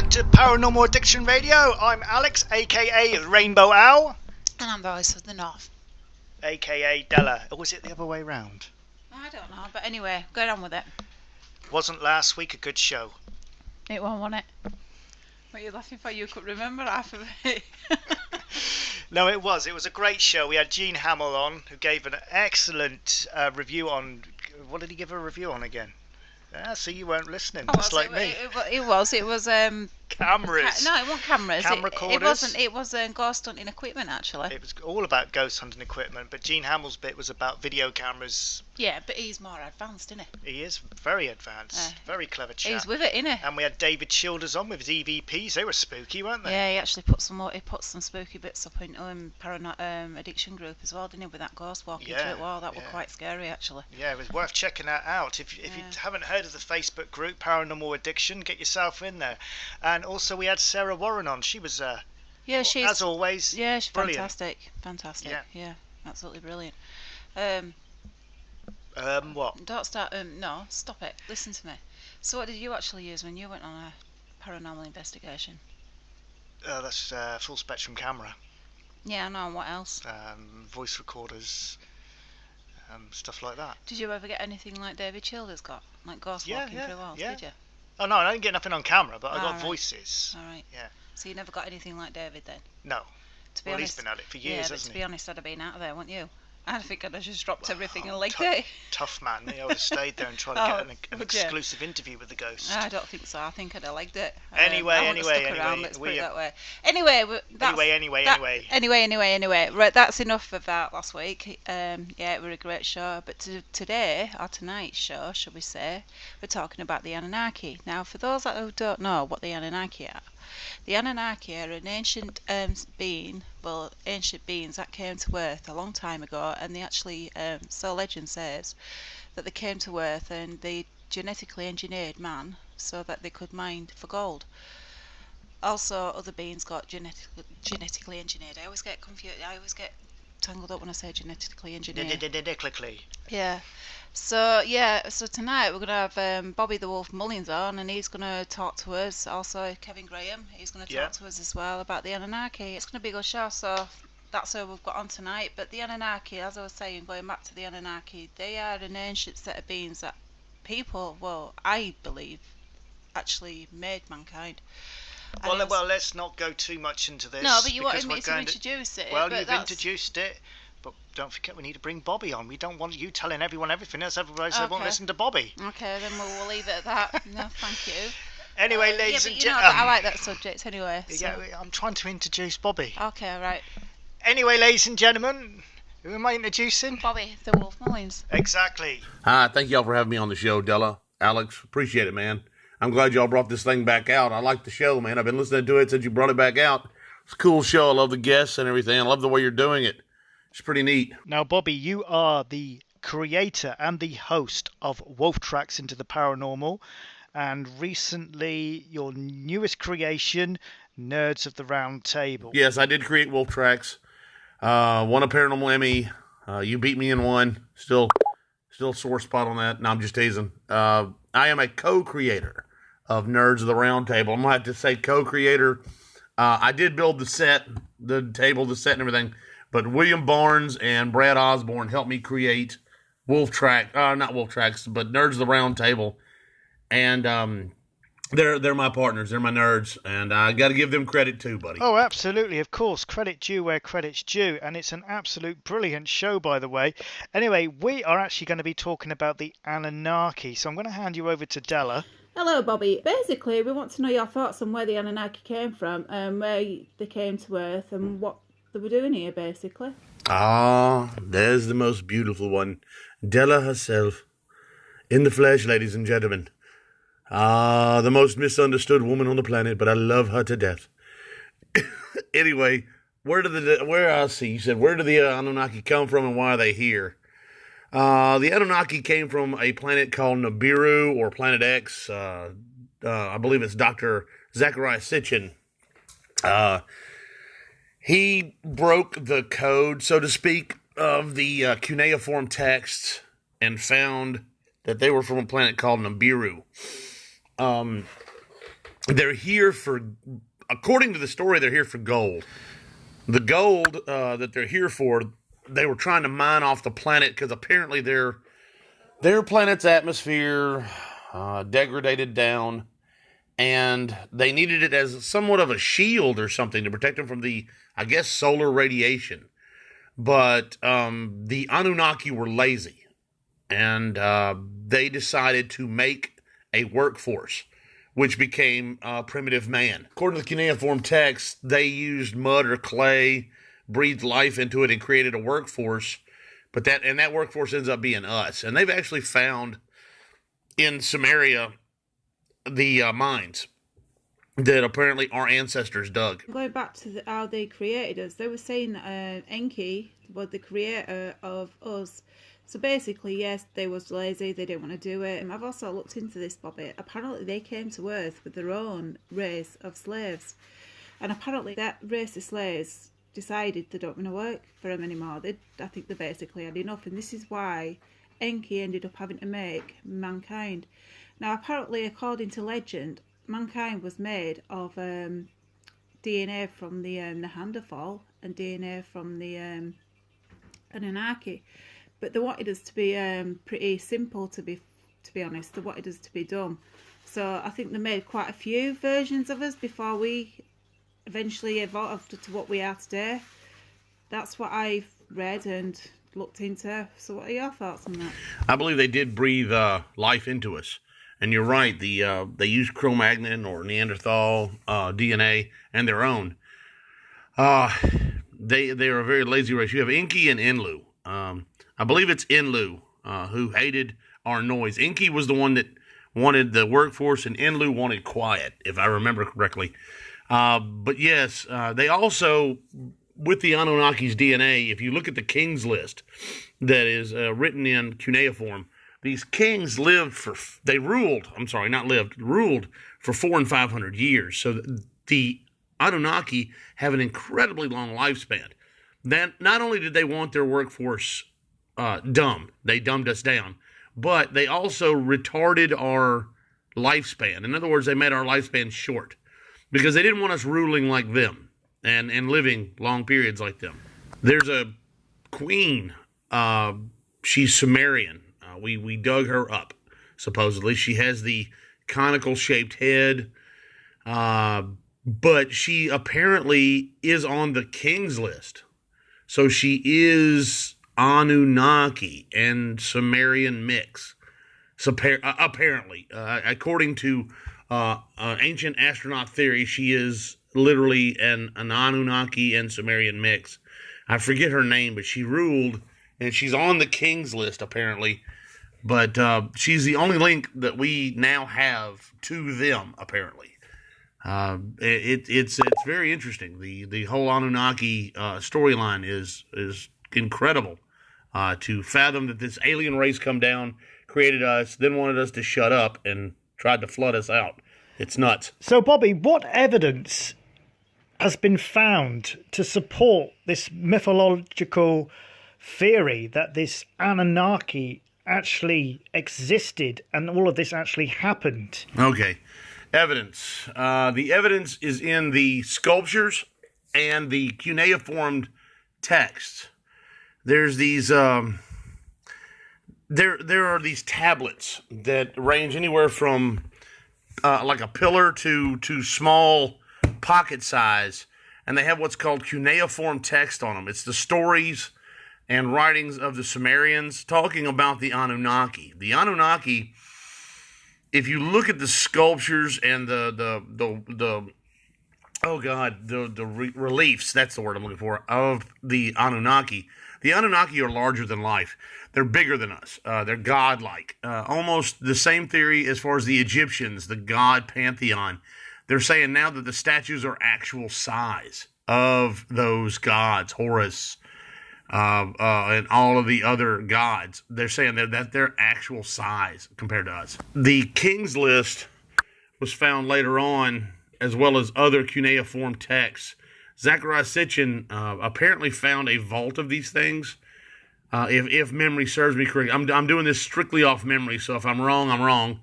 back to Paranormal Addiction Radio. I'm Alex, aka Rainbow Owl. And I'm Voice of the North, aka Della. Or was it the other way round? I don't know, but anyway, go on with it. Wasn't last week a good show? It wasn't it? What are you laughing for? You could remember half of it. No, it was. It was a great show. We had Gene Hamill on, who gave an excellent review on... What did he give a review on again? See, you weren't listening, just like me. It was cameras. No, it wasn't cameras. Camera recorders. It was ghost hunting equipment, actually. It was all about ghost hunting equipment, but Gene Hamill's bit was about video cameras. Yeah, but he's more advanced, isn't he? He is very advanced. Very clever chap. He's with it, isn't he? And we had David Childers on with his EVPs. They were spooky, weren't they? Yeah, he actually put some spooky bits up into Paranormal Addiction group as well, didn't he, with that ghost walking through it. Wow, that was quite scary, actually. Yeah, it was worth checking that out. If you haven't heard of the Facebook group Paranormal Addiction, get yourself in there. And also we had Sarah Warren on. She was she's as always. Yeah, she's brilliant. Fantastic. Yeah, absolutely brilliant. What? Don't start. No, stop it. Listen to me. So, what did you actually use when you went on a paranormal investigation? That's full spectrum camera. Yeah, I know. And what else? Voice recorders, stuff like that. Did you ever get anything like David Childers got, like ghost walking through walls? Yeah. Did you? Oh no, I didn't get nothing on camera, but I got right. voices. All right. Yeah. So you never got anything like David then? No. To be honest, he's been at it for years, hasn't he? To be honest, I'd have been out of there, wouldn't you? I think I'd have just dropped everything and legged it. Tough man. I would have stayed there and tried to get an exclusive interview with the ghost. I don't think so. I think I'd have legged it. Anyway. Let's put it that way. Anyway. Right, that's enough of that last week. It was a great show. But today, or tonight's show, shall we say, we're talking about the Anunnaki. Now, for those who don't know what the Anunnaki are, the Anunnaki are an ancient ancient beings that came to Earth a long time ago, and they actually, so legend says, that they came to Earth and they genetically engineered man so that they could mine for gold. Also, other beings got genetically engineered. I always get confused. I always get tangled up when I say genetically engineered. Yeah. So tonight we're going to have Bobby the Wolf Mullins on, and he's going to talk to us. Also, Kevin Graham, he's going to talk to us as well about the Anunnaki. It's going to be a good show, so that's who we've got on tonight. But the Anunnaki, as I was saying, going back to the Anunnaki, they are an ancient set of beings that people, well, I believe, actually made mankind. Well, let's not go too much into this. No, but you wanted me to introduce it. Well, you've introduced it. But don't forget, we need to bring Bobby on. We don't want you telling everyone everything else. Everybody won't listen to Bobby. Okay, then we'll leave it at that. No, thank you. Anyway, ladies and gentlemen. I like that subject anyway. So. Yeah, I'm trying to introduce Bobby. Okay, right. Anyway, ladies and gentlemen, who am I introducing? Bobby, the Wolf Mullins. Exactly. Hi, thank y'all for having me on the show, Della. Alex, appreciate it, man. I'm glad y'all brought this thing back out. I like the show, man. I've been listening to it since you brought it back out. It's a cool show. I love the guests and everything. I love the way you're doing it. It's pretty neat. Now, Bobby, you are the creator and the host of Wolf Tracks into the Paranormal, and recently your newest creation, Nerds of the Round Table. Yes, I did create Wolf Tracks. Won a Paranormal Emmy. You beat me in one. Still sore spot on that. No, I'm just teasing. I am a co-creator of Nerds of the Round Table. I'm going to have to say co-creator. I did build the set, the table, the set and everything. But William Barnes and Brad Osborne helped me create not Wolf Tracks, but Nerds of the Round Table. And they're my partners. They're my nerds. And I got to give them credit too, buddy. Oh, absolutely. Of course. Credit due where credit's due. And it's an absolute brilliant show, by the way. Anyway, we are actually going to be talking about the Anunnaki. So I'm going to hand you over to Della. Hello, Bobby. Basically, we want to know your thoughts on where the Anunnaki came from, where they came to Earth, and what they were doing here, basically. There's the most beautiful one. Della herself. In the flesh, ladies and gentlemen. The most misunderstood woman on the planet, but I love her to death. Anyway, where did the Anunnaki come from and why are they here? The Anunnaki came from a planet called Nibiru, or Planet X. I believe it's Dr. Zachariah Sitchin. He broke the code, so to speak, of the cuneiform texts and found that they were from a planet called Nibiru. they're here for, according to the story, they're here for gold. The gold that they're here for, they were trying to mine off the planet because apparently their planet's atmosphere degraded down, and they needed it as somewhat of a shield or something to protect them from the, I guess, solar radiation. But the Anunnaki were lazy, and they decided to make a workforce, which became primitive man. According to the cuneiform text, they used mud or clay, breathed life into it, and created a workforce. But that workforce ends up being us. And they've actually found in Samaria the mines that apparently our ancestors dug. Going back to how they created us, they were saying that Enki was the creator of us. So basically, yes, they was lazy, they didn't want to do it. And I've also looked into this, Bobby. Apparently they came to Earth with their own race of slaves. And apparently that race of slaves decided they don't want to work for them anymore. I think they basically had enough. And this is why Enki ended up having to make mankind. Now, apparently, according to legend, mankind was made of DNA from the Neanderthal and DNA from the Anunnaki, but they wanted us to be pretty simple. To be honest, they wanted us to be dumb. So I think they made quite a few versions of us before we eventually evolved to what we are today. That's what I've read and looked into. So what are your thoughts on that? I believe they did breathe life into us. And you're right, they used Cro-Magnon or Neanderthal DNA and their own. They are a very lazy race. You have Enki and Enlil. I believe it's Enlil who hated our noise. Enki was the one that wanted the workforce, and Enlil wanted quiet, if I remember correctly. But yes, they also, with the Anunnaki's DNA, if you look at the king's list that is written in cuneiform, these kings ruled for 400 and 500 years. So the Anunnaki have an incredibly long lifespan. That not only did they want their workforce dumb, they dumbed us down, but they also retarded our lifespan. In other words, they made our lifespan short because they didn't want us ruling like them and living long periods like them. There's a queen, she's Sumerian. We dug her up, supposedly. She has the conical-shaped head, but she apparently is on the king's list. So she is Anunnaki and Sumerian mix, apparently. According to ancient astronaut theory, she is literally an Anunnaki and Sumerian mix. I forget her name, but she ruled, and she's on the king's list, apparently. But she's the only link that we now have to them, apparently. It's very interesting. The whole Anunnaki storyline is incredible. To fathom that this alien race come down, created us, then wanted us to shut up and tried to flood us out. It's nuts. So, Bobby, what evidence has been found to support this mythological theory that this Anunnaki actually existed and all of this actually happened? Okay. Evidence. The evidence is in the sculptures and the cuneiform texts. There's these there are these tablets that range anywhere from like a pillar to small pocket size, and they have what's called cuneiform text on them. It's the stories and writings of the Sumerians talking about the Anunnaki. The Anunnaki, if you look at the sculptures and the reliefs, that's the word I'm looking for, of the Anunnaki are larger than life. They're bigger than us. They're godlike. Almost the same theory as far as the Egyptians, the god pantheon. They're saying now that the statues are actual size of those gods, Horus, and all of the other gods. They're saying that they're actual size compared to us. The King's List was found later on, as well as other cuneiform texts. Zachariah Sitchin apparently found a vault of these things. If memory serves me correctly, I'm doing this strictly off memory, so if I'm wrong, I'm wrong.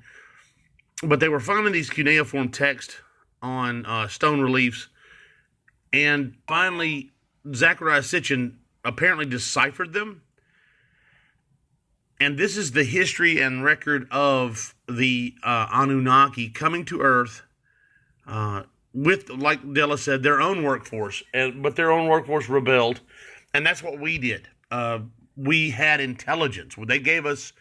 But they were finding these cuneiform texts on stone reliefs, and finally Zachariah Sitchin apparently deciphered them. And this is the history and record of the Anunnaki coming to Earth with, like Della said, their own workforce. But their own workforce rebelled, and that's what we did. We had intelligence. They gave us,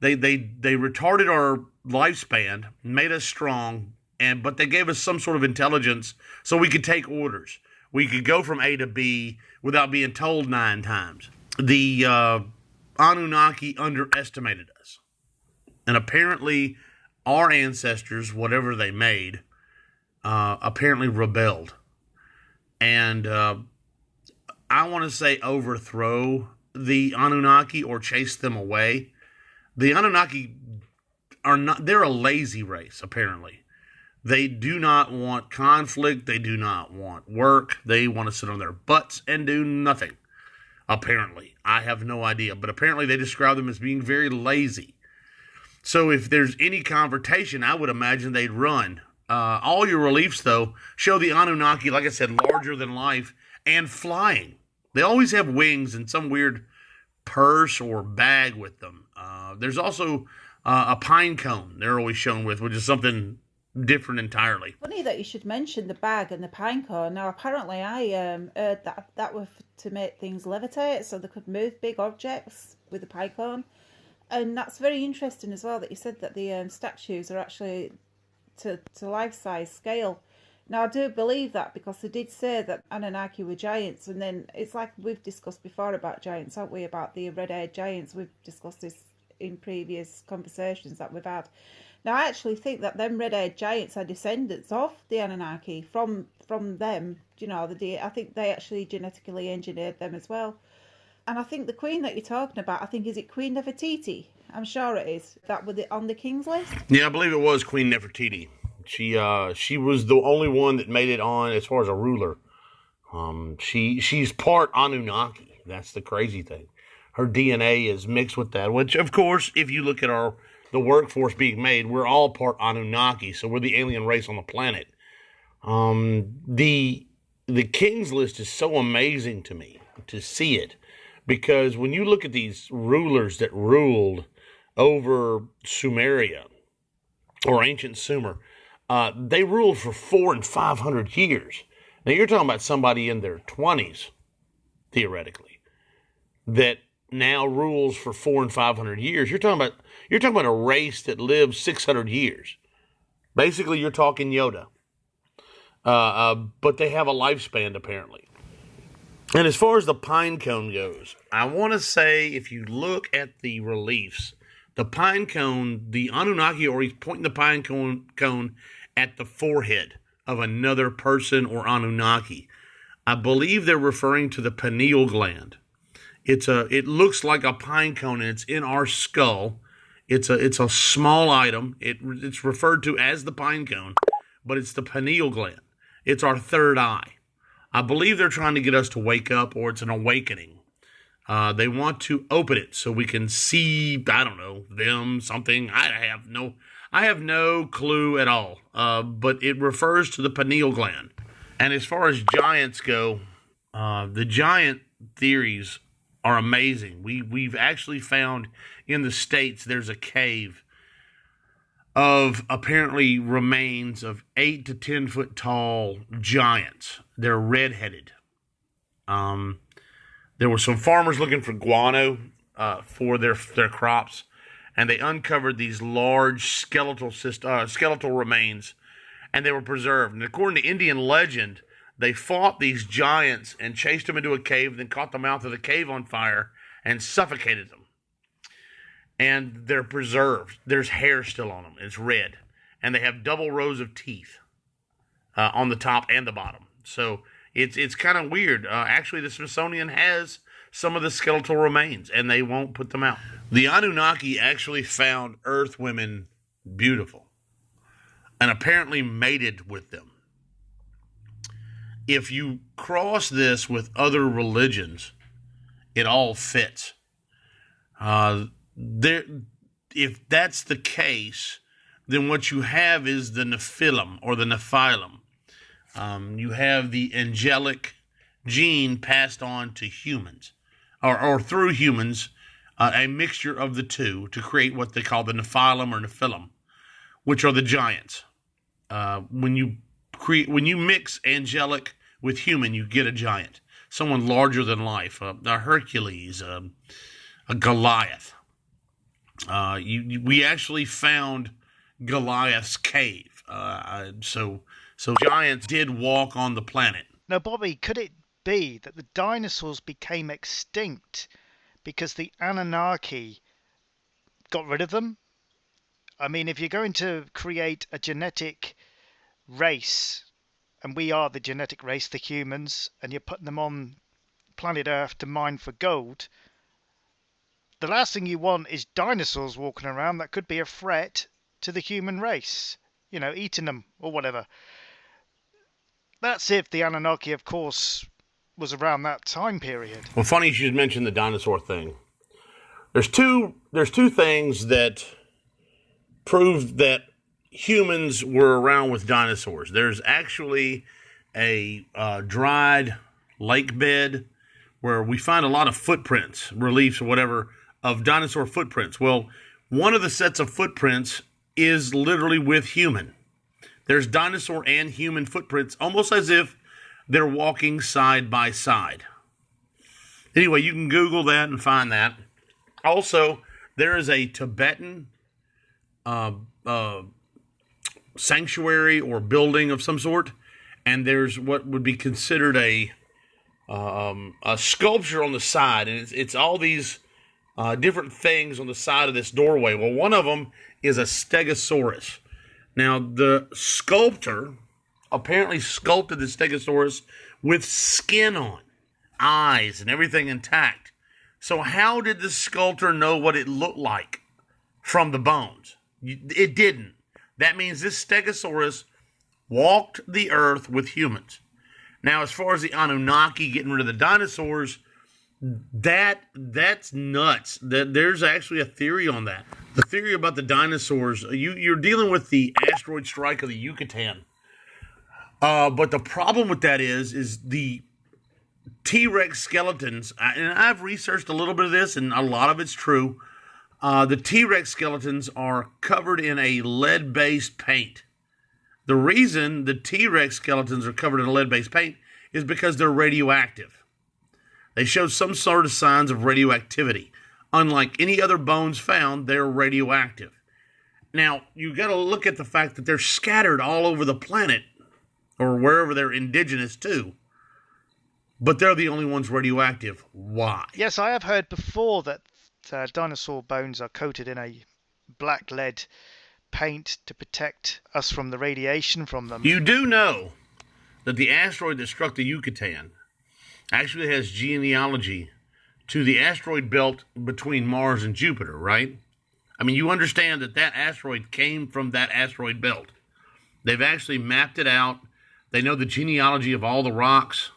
they retarded our lifespan, made us strong, but they gave us some sort of intelligence so we could take orders. We could go from A to B without being told 9 times. The Anunnaki underestimated us. And apparently our ancestors, whatever they made, apparently rebelled. And I want to say overthrow the Anunnaki or chase them away. The Anunnaki they're a lazy race, apparently. They do not want conflict. They do not want work. They want to sit on their butts and do nothing. Apparently. I have no idea. But apparently they describe them as being very lazy. So if there's any confrontation, I would imagine they'd run. All your reliefs, though, show the Anunnaki, like I said, larger than life and flying. They always have wings and some weird purse or bag with them. There's also a pine cone they're always shown with, which is something different entirely. Funny that you should mention the bag and the pine cone. Now, apparently, I heard that was to make things levitate, so they could move big objects with the pine cone. And that's very interesting as well that you said that the statues are actually to life-size scale. Now, I do believe that because they did say that Anunnaki were giants, and then it's like we've discussed before about giants, haven't we? About the red-haired giants. We've discussed this in previous conversations that we've had. Now, I actually think that them red-haired giants are descendants of the Anunnaki from them. You know, I think they actually genetically engineered them as well. And I think the queen that you're talking about, I think, is it Queen Nefertiti? I'm sure it is. That was on the king's list? Yeah, I believe it was Queen Nefertiti. She was the only one that made it on as far as a ruler. She's part Anunnaki. That's the crazy thing. Her DNA is mixed with that, which, of course, if you look at the workforce being made, we're all part Anunnaki, so we're the alien race on the planet. The King's List is so amazing to me to see it, because when you look at these rulers that ruled over Sumeria, or ancient Sumer, they ruled for 400 and 500 years. Now, you're talking about somebody in their 20s, theoretically, that now rules for 400 and 500 years. You're talking about a race that lived 600 years. Basically, you're talking Yoda. But they have a lifespan, apparently. And as far as the pine cone goes, I want to say, if you look at the reliefs, the pine cone, the Anunnaki, or he's pointing the pine cone at the forehead of another person or Anunnaki. I believe they're referring to the pineal gland. It looks like a pine cone, and it's in our skull. It's a small item. It's referred to as the pine cone, but it's the pineal gland. It's our third eye. I believe they're trying to get us to wake up, or it's an awakening. They want to open it so we can see, I don't know, them, something. I have no clue at all. But it refers to the pineal gland. And as far as giants go, the giant theories are amazing. We've actually found in the States there's a cave of apparently remains of 8 to 10 foot tall giants. They're redheaded. There were some farmers looking for guano for their crops, and they uncovered these large skeletal remains, and they were preserved. And according to Indian legend, they fought these giants and chased them into a cave, then caught the mouth of the cave on fire and suffocated them. And they're preserved. There's hair still on them. It's red. And they have double rows of teeth on the top and the bottom. So it's kind of weird. Actually, the Smithsonian has some of the skeletal remains, and they won't put them out. The Anunnaki actually found Earth women beautiful and apparently mated with them. If you cross this with other religions, it all fits. If that's the case, then what you have is the Nephilim or the Nephilim. You have the angelic gene passed on to humans, or through humans, a mixture of the two to create what they call the Nephilim or Nephilim, which are the giants. When you mix angelic with human, you get a giant, someone larger than life, a Hercules, a Goliath. We actually found Goliath's cave. So giants did walk on the planet. Now, Bobby, could it be that the dinosaurs became extinct because the Anunnaki got rid of them? I mean, if you're going to create a genetic race, and we are the genetic race, the humans, and you're putting them on planet Earth to mine for gold, the last thing you want is dinosaurs walking around that could be a threat to the human race, eating them or whatever. That's if the Anunnaki, of course, was around that time period. Well, funny you should mention the dinosaur thing. There's two things that prove that humans were around with dinosaurs. There's actually a dried lake bed where we find a lot of footprints, reliefs or whatever, of dinosaur footprints. Well, one of the sets of footprints is literally with human. There's dinosaur and human footprints, almost as if they're walking side by side. Anyway, you can Google that and find that. Also, there is a Tibetan sanctuary or building of some sort, and there's what would be considered a sculpture on the side, and it's all these different things on the side of this doorway. Well, one of them is a Stegosaurus. Now, the sculptor apparently sculpted the Stegosaurus with skin on, eyes, and everything intact. So how did the sculptor know what it looked like from the bones? It didn't. That means this Stegosaurus walked the earth with humans. Now, as far as the Anunnaki getting rid of the dinosaurs, that's nuts. There's actually a theory on that. The theory about the dinosaurs, you're dealing with the asteroid strike of the Yucatan. But the problem with that is the T-Rex skeletons, and I've researched a little bit of this, and a lot of it's true. The T-Rex skeletons are covered in a lead-based paint. The reason the T-Rex skeletons are covered in a lead-based paint is because they're radioactive. They show some sort of signs of radioactivity. Unlike any other bones found, they're radioactive. Now, you've got to look at the fact that they're scattered all over the planet, or wherever they're indigenous to. But they're the only ones radioactive. Why? Yes, I have heard before that dinosaur bones are coated in a black lead paint to protect us from the radiation from them. You do know that the asteroid that struck the Yucatan actually has genealogy to the asteroid belt between Mars and Jupiter, right? I mean, you understand that asteroid came from that asteroid belt. They've actually mapped it out. They know the genealogy of all the rocks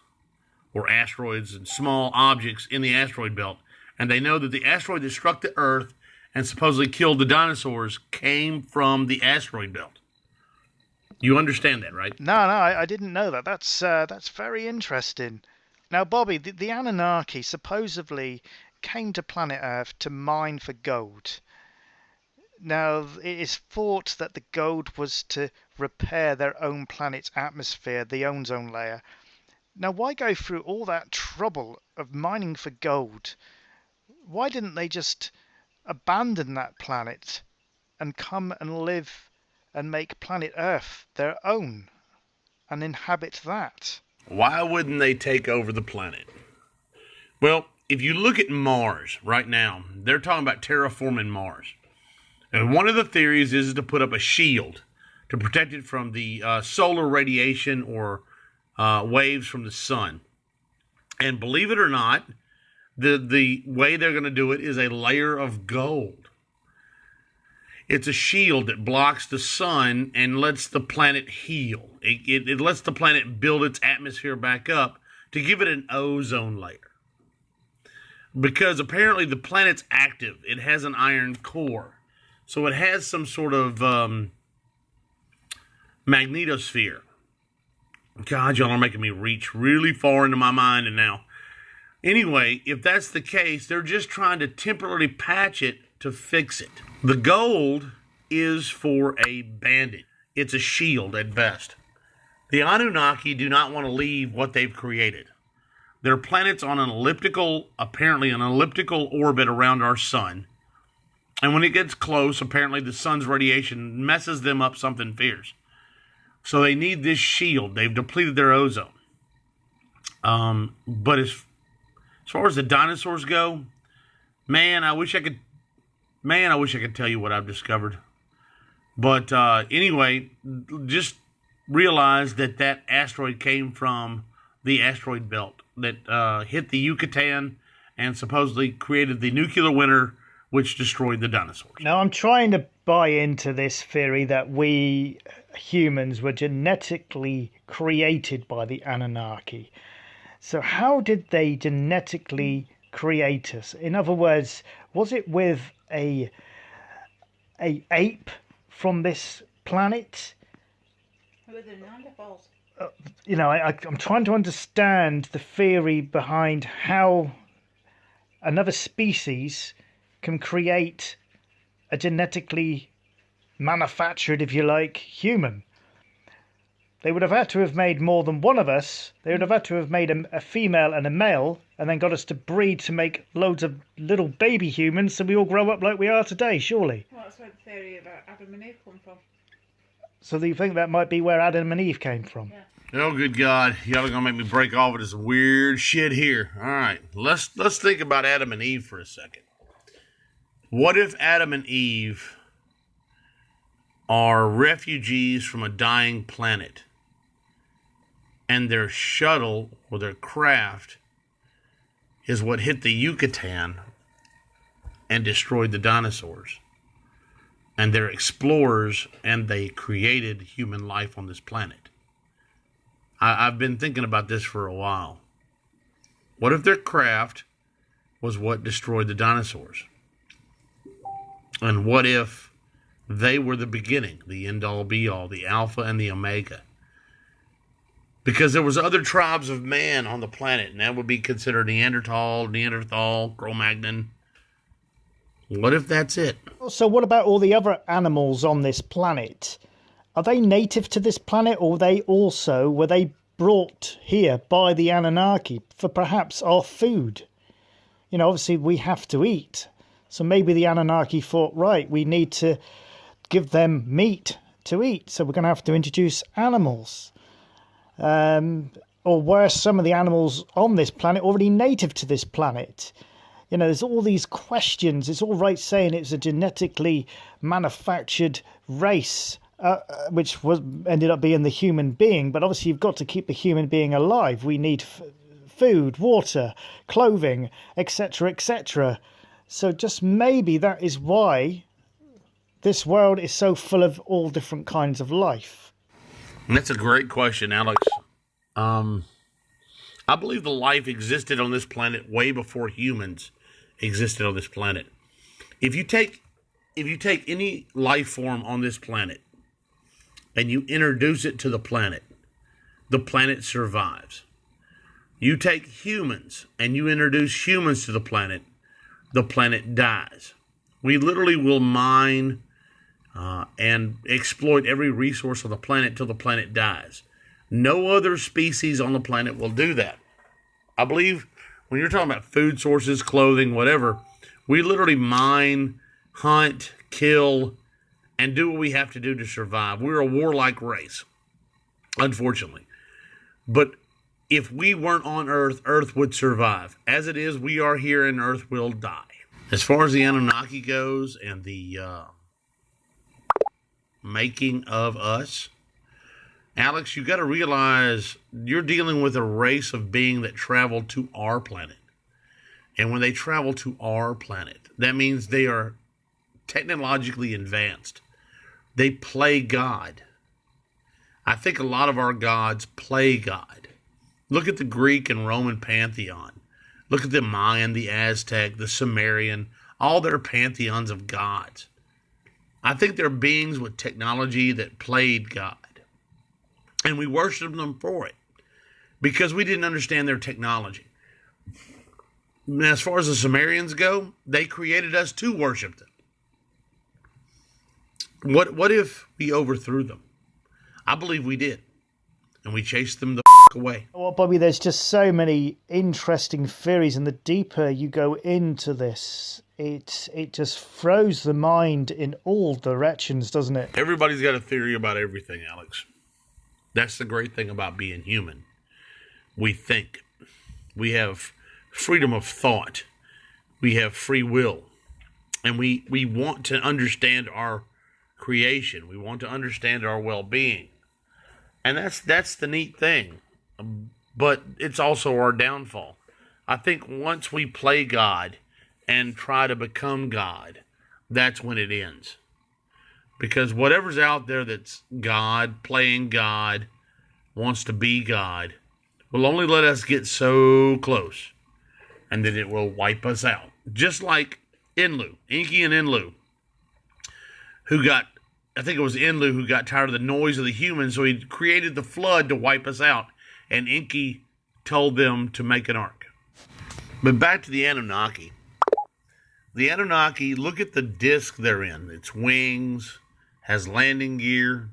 or asteroids and small objects in the asteroid belt. And they know that the asteroid that struck the Earth and supposedly killed the dinosaurs came from the asteroid belt. You understand that, right? No, I didn't know that. That's very interesting. Now, Bobby, the Anunnaki supposedly came to planet Earth to mine for gold. Now, it is thought that the gold was to repair their own planet's atmosphere, the ozone layer. Now, why go through all that trouble of mining for gold? Why didn't they just abandon that planet and come and live and make planet Earth their own and inhabit that? Why wouldn't they take over the planet? Well, if you look at Mars right now, they're talking about terraforming Mars. And one of the theories is to put up a shield to protect it from the solar radiation or waves from the sun. And believe it or not, the way they're going to do it is a layer of gold. It's a shield that blocks the sun and lets the planet heal. It lets the planet build its atmosphere back up to give it an ozone layer. Because apparently the planet's active. It has an iron core. So it has some sort of magnetosphere. God, y'all are making me reach really far into my mind and now. Anyway, if that's the case, they're just trying to temporarily patch it to fix it. The gold is for a bandage. It's a shield at best. The Anunnaki do not want to leave what they've created. Their planet's on apparently an elliptical orbit around our sun. And when it gets close, apparently the sun's radiation messes them up something fierce. So they need this shield. They've depleted their ozone. But as far as the dinosaurs go, man, I wish I could tell you what I've discovered. But anyway, just realize that asteroid came from the asteroid belt that hit the Yucatan and supposedly created the nuclear winter, which destroyed the dinosaurs. Now, I'm trying to buy into this theory that we humans were genetically created by the Anunnaki. So how did they genetically create us? In other words, was it with a ape from this planet? With the Neanderthals. I'm trying to understand the theory behind how another species can create a genetically manufactured, if you like, human. They would have had to have made more than one of us. They would have had to have made a female and a male, and then got us to breed to make loads of little baby humans so we all grow up like we are today, surely. Well, that's where the theory about Adam and Eve come from. So do you think that might be where Adam and Eve came from? Yeah. Oh, good God. Y'all are going to make me break off into some weird shit here. All right. Let's think about Adam and Eve for a second. What if Adam and Eve are refugees from a dying planet and their shuttle or their craft is what hit the Yucatan and destroyed the dinosaurs? And they're explorers and they created human life on this planet. I've been thinking about this for a while. What if their craft was what destroyed the dinosaurs? And what if they were the beginning, the end-all, be-all, the alpha and the omega? Because there was other tribes of man on the planet, and that would be considered Neanderthal, Cro-Magnon. What if that's it? So what about all the other animals on this planet? Are they native to this planet, or were they brought here by the Anunnaki for perhaps our food? Obviously we have to eat. So maybe the Anunnaki thought, right, we need to give them meat to eat. So we're going to have to introduce animals. Or were some of the animals on this planet already native to this planet? There's all these questions. It's all right saying it's a genetically manufactured race, which ended up being the human being. But obviously you've got to keep the human being alive. We need food, water, clothing, etc., etc. So just maybe that is why this world is so full of all different kinds of life. That's a great question, Alex. I believe the life existed on this planet way before humans existed on this planet. If you take any life form on this planet and you introduce it to the planet survives. You take humans and you introduce humans to the planet dies. We literally will mine and exploit every resource on the planet till the planet dies. No other species on the planet will do that. I believe when you're talking about food sources, clothing, whatever, we literally mine, hunt, kill, and do what we have to do to survive. We're a warlike race, unfortunately. But if we weren't on Earth, Earth would survive. As it is, we are here and Earth will die. As far as the Anunnaki goes and the making of us, Alex, you got to realize you're dealing with a race of being that traveled to our planet. And when they travel to our planet, that means they are technologically advanced. They play God. I think a lot of our gods play God. Look at the Greek and Roman pantheon. Look at the Mayan, the Aztec, the Sumerian, all their pantheons of gods. I think they're beings with technology that played God. And we worshiped them for it because we didn't understand their technology. And as far as the Sumerians go, they created us to worship them. What if we overthrew them? I believe we did. And we chased them the away. Well, Bobby, there's just so many interesting theories, and the deeper you go into this, it just throws the mind in all directions, doesn't it? Everybody's got a theory about everything, Alex. That's the great thing about being human. We think. We have freedom of thought. We have free will. And we want to understand our creation. We want to understand our well-being. And that's the neat thing. But it's also our downfall. I think once we play God and try to become God, that's when it ends. Because whatever's out there that's God, playing God, wants to be God, will only let us get so close. And then it will wipe us out. Just like Enlil, Enki and Enlil, I think it was Enlil who got tired of the noise of the humans, so he created the flood to wipe us out. And Enki told them to make an ark. But back to the Anunnaki. The Anunnaki, look at the disc they're in. It's wings, has landing gear.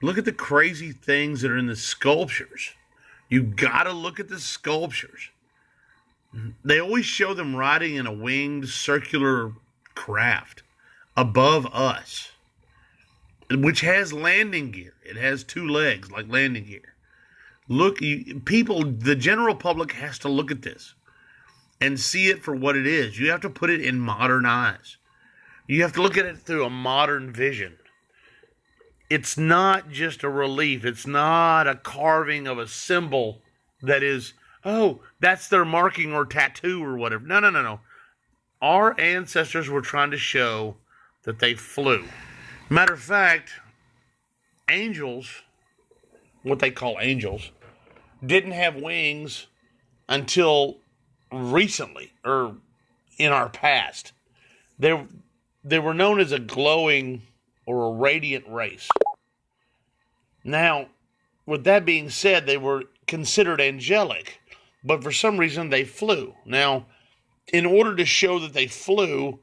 Look at the crazy things that are in the sculptures. You gotta look at the sculptures. They always show them riding in a winged circular craft above us, which has landing gear. It has 2 legs like landing gear. Look, people, the general public has to look at this and see it for what it is. You have to put it in modern eyes. You have to look at it through a modern vision. It's not just a relief. It's not a carving of a symbol that is, oh, that's their marking or tattoo or whatever. No. Our ancestors were trying to show that they flew. Matter of fact, angels, what they call angels, didn't have wings until recently, or in our past. They were known as a glowing or a radiant race. Now, with that being said, they were considered angelic, but for some reason they flew. Now, in order to show that they flew,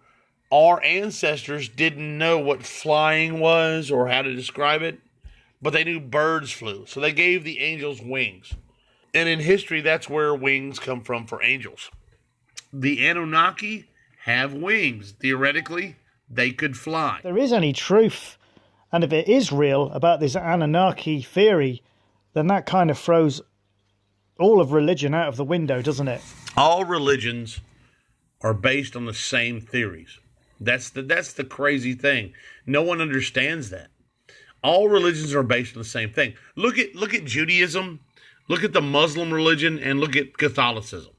our ancestors didn't know what flying was or how to describe it, but they knew birds flew. So they gave the angels wings. And in history, that's where wings come from for angels. The Anunnaki have wings. Theoretically, they could fly. If there is any truth, and if it is real, about this Anunnaki theory, then that kind of throws all of religion out of the window, doesn't it? All religions are based on the same theories. That's the crazy thing. No one understands that. All religions are based on the same thing. Look at Judaism, look at the Muslim religion, and look at Catholicism.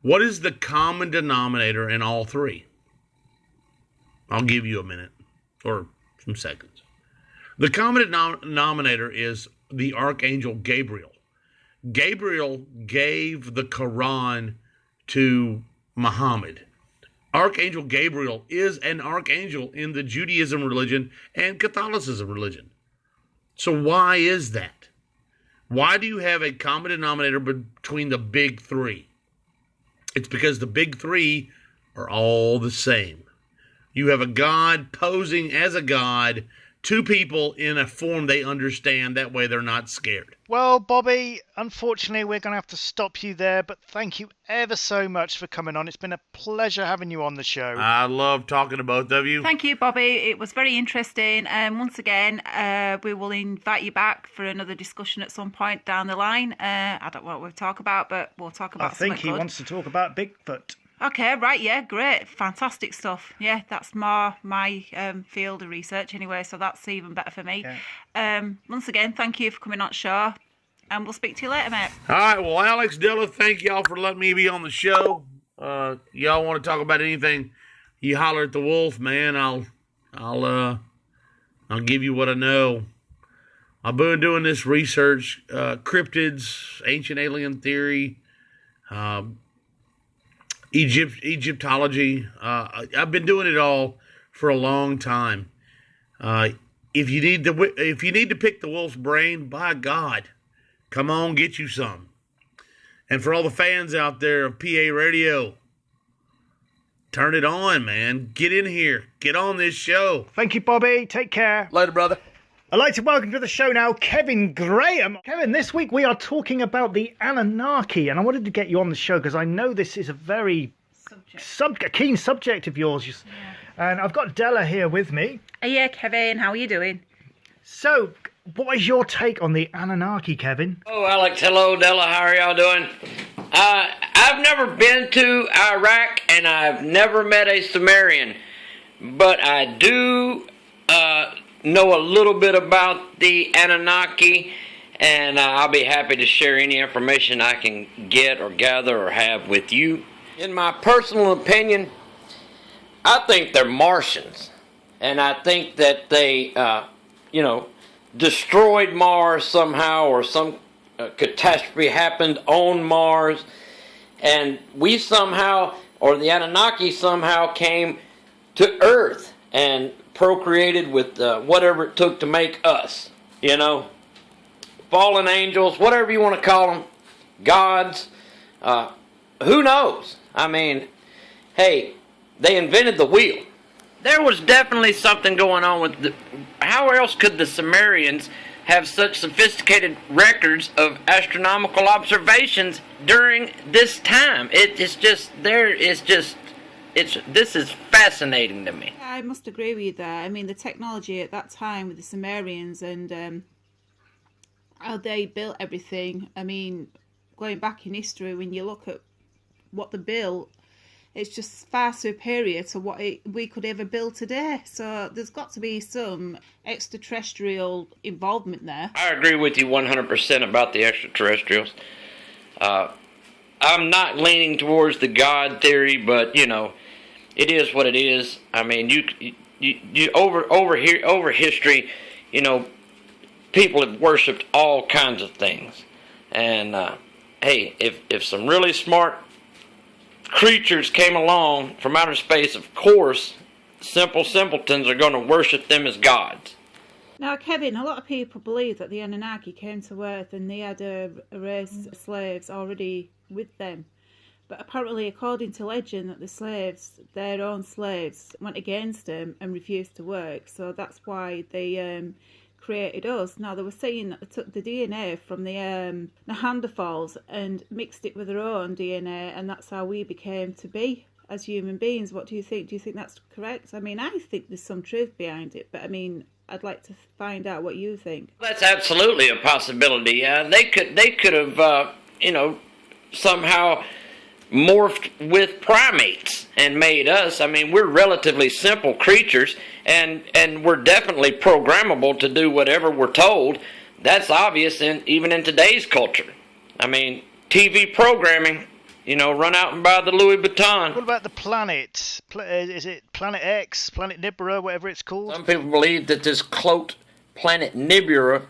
What is the common denominator in all three? I'll give you a minute or some seconds. The common denominator is the Archangel Gabriel. Gabriel gave the Quran to Muhammad. Archangel Gabriel is an archangel in the Judaism religion and Catholicism religion. So why is that? Why do you have a common denominator between the big three? It's because the big three are all the same. You have a God posing as a God to people in a form they understand. That way they're not scared. Well, Bobby, unfortunately, we're going to have to stop you there, but thank you ever so much for coming on. It's been a pleasure having you on the show. I love talking to both of you. Thank you, Bobby. It was very interesting. And once again, we will invite you back for another discussion at some point down the line. I don't know what we'll talk about, but we'll talk about something I think he good. wants to talk about Bigfoot. Okay, right, yeah, great. Fantastic stuff. Yeah, that's more my field of research anyway, so that's even better for me. Yeah. Once again, thank you for coming on the show, and we'll speak to you later, mate. All right, well, Alex, Dilla, thank y'all for letting me be on the show. Y'all want to talk about anything, you holler at the wolf, man. I'll give you what I know. I've been doing this research, cryptids, ancient alien theory, Egyptology. I've been doing it all for a long time. if you need to pick the wolf's brain, by God, come on, get you some. And for all the fans out there of P.A. Radio, turn it on, man. Get in here. Get on this show. Thank you, Bobby. Take care. Later, brother. I'd like to welcome to the show now Kevin Graham. Kevin, this week we are talking about the Anunnaki, and I wanted to get you on the show because I know this is a very keen subject of yours. Yeah. And I've got Della here with me. Yeah, Kevin, how are you doing? So, what is your take on the Anunnaki, Kevin? Oh, Alex, hello, Della, how are y'all doing? I've never been to Iraq, and I've never met a Sumerian, but I do know a little bit about the Anunnaki, and I'll be happy to share any information I can get or gather or have with you. In my personal opinion, I think they're Martians, and I think that they, destroyed Mars somehow, or some catastrophe happened on Mars, and we somehow, or the Anunnaki somehow came to Earth and procreated with whatever it took to make us, fallen angels, whatever you want to call them, gods, who knows? I mean, hey, they invented the wheel. There was definitely something going on with how else could the Sumerians have such sophisticated records of astronomical observations during this time? This is fascinating to me. I must agree with you there. I mean, the technology at that time with the Sumerians and how they built everything. I mean, going back in history, when you look at what they built, it's just far superior to what we could ever build today. So there's got to be some extraterrestrial involvement there. I agree with you 100% about the extraterrestrials. I'm not leaning towards the God theory, but it is what it is. I mean, you over history, people have worshipped all kinds of things, and hey, if some really smart creatures came along from outer space, of course, simple simpletons are going to worship them as gods. Now, Kevin, a lot of people believe that the Anunnaki came to Earth and they had a race of slaves already with them. But apparently, according to legend, that the slaves, their own slaves, went against them and refused to work. So that's why they created us. Now, they were saying that they took the DNA from the Neanderthals and mixed it with their own DNA, and that's how we became to be as human beings. What do you think? Do you think that's correct? I mean, I think there's some truth behind it, but I mean, I'd like to find out what you think. That's absolutely a possibility. They could have, somehow morphed with primates and made us. I mean, we're relatively simple creatures, and we're definitely programmable to do whatever we're told. That's obvious even in today's culture. I mean, TV programming, run out and buy the Louis Vuitton. What about the planet? Is it Planet X, Planet Nibiru, whatever it's called? Some people believe that this cloaked planet Nibiru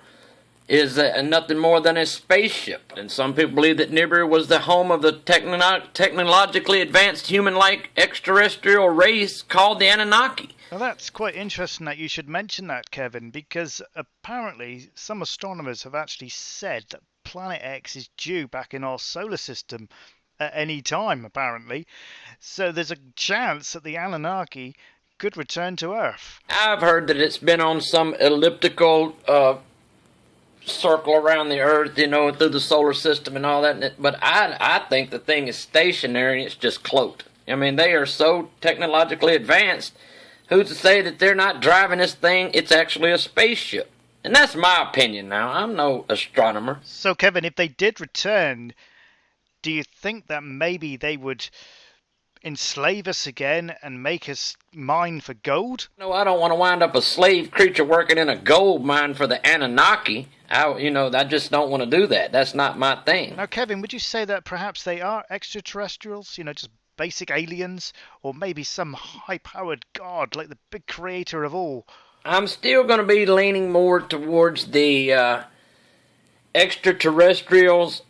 is nothing more than a spaceship. And some people believe that Nibiru was the home of the technologically advanced human-like extraterrestrial race called the Anunnaki. Well, that's quite interesting that you should mention that, Kevin, because apparently some astronomers have actually said that Planet X is due back in our solar system at any time, apparently. So there's a chance that the Anunnaki could return to Earth. I've heard that it's been on some elliptical circle around the Earth, through the solar system and all that. But I think the thing is stationary and it's just cloaked. I mean, they are so technologically advanced. Who's to say that they're not driving this thing? It's actually a spaceship. And that's my opinion now. I'm no astronomer. So, Kevin, if they did return, do you think that maybe they would enslave us again and make us mine for gold? No, I don't want to wind up a slave creature working in a gold mine for the Anunnaki. I just don't want to do that. That's not my thing. Now, Kevin, would you say that perhaps they are extraterrestrials? Just basic aliens? Or maybe some high-powered god, like the big creator of all? I'm still going to be leaning more towards the extraterrestrials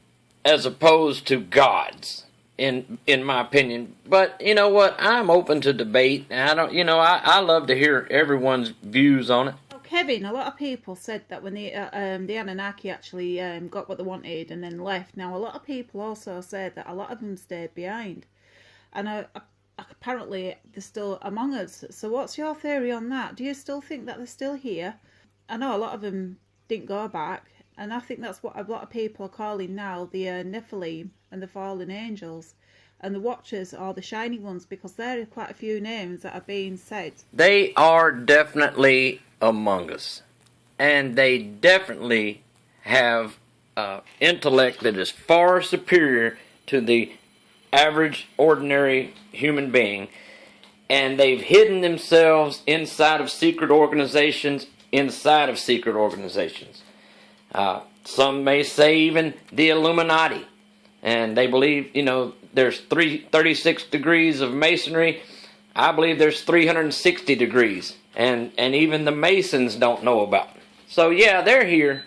as opposed to gods, in my opinion. But you know what? I'm open to debate. I love to hear everyone's views on it. Kevin, a lot of people said that when the Anunnaki actually got what they wanted and then left. Now, a lot of people also said that a lot of them stayed behind. And apparently they're still among us. So what's your theory on that? Do you still think that they're still here? I know a lot of them didn't go back. And I think that's what a lot of people are calling now the Nephilim and the fallen angels. And the Watchers are the shining ones, because there are quite a few names that are being said. They are definitely among us. And they definitely have intellect that is far superior to the average, ordinary human being. And they've hidden themselves inside of secret organizations, Some may say even the Illuminati. And they believe, there's 36 degrees of masonry. I believe there's 360 degrees. And even the Masons don't know about it. So yeah, they're here.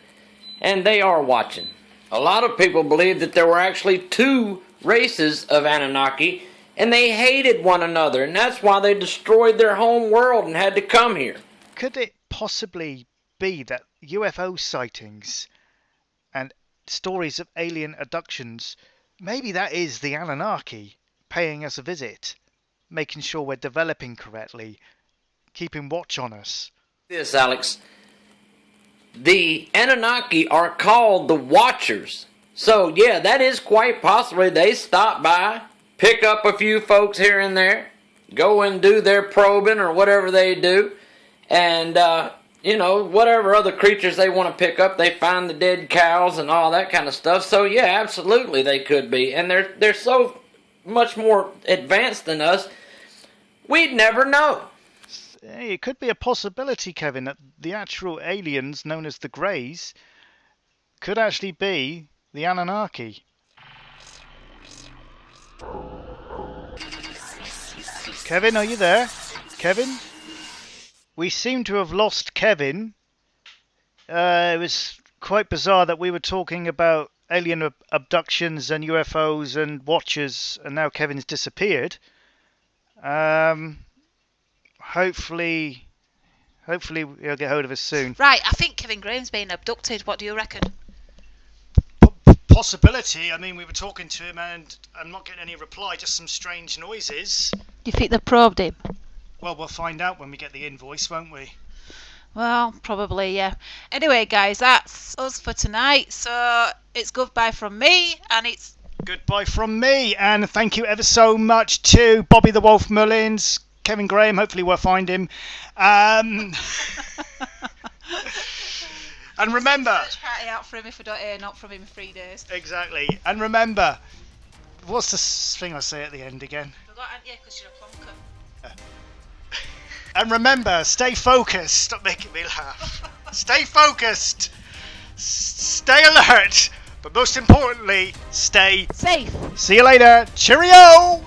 And they are watching. A lot of people believe that there were actually 2 races of Anunnaki. And they hated one another. And that's why they destroyed their home world and had to come here. Could it possibly be that UFO sightings and stories of alien abductions, maybe that is the Anunnaki paying us a visit, making sure we're developing correctly, keeping watch on us? This, Alex, the Anunnaki are called the Watchers. So, yeah, that is quite possibly they stop by, pick up a few folks here and there, go and do their probing or whatever they do, and, whatever other creatures they want to pick up, they find the dead cows and all that kind of stuff. So, yeah, absolutely they could be. And they're so much more advanced than us, we'd never know. It could be a possibility, Kevin, that the actual aliens known as the Greys could actually be the Anunnaki. Kevin, are you there? Kevin? We seem to have lost Kevin. It was quite bizarre that we were talking about alien abductions and UFOs and Watchers, and now Kevin's disappeared. Hopefully he'll get hold of us soon. Right, I think Kevin Graham's being abducted. What do you reckon? Possibility. I mean, we were talking to him and I'm not getting any reply, just some strange noises. Do you think they probed him? Well, we'll find out when we get the invoice, won't we? Well, probably, yeah. Anyway, guys, that's us for tonight. So it's goodbye from me, and it's goodbye from me. And thank you ever so much to Bobby the Wolf Mullins, Kevin Graham. Hopefully we'll find him. And remember, search party out for him if I don't hear not from him in 3 days. Exactly. And remember, what's the thing I say at the end again? Forgot, haven't you? Because you're a plonker. And remember, stay focused. Stop making me laugh. Stay focused. Stay alert. But most importantly, stay safe. See you later. Cheerio.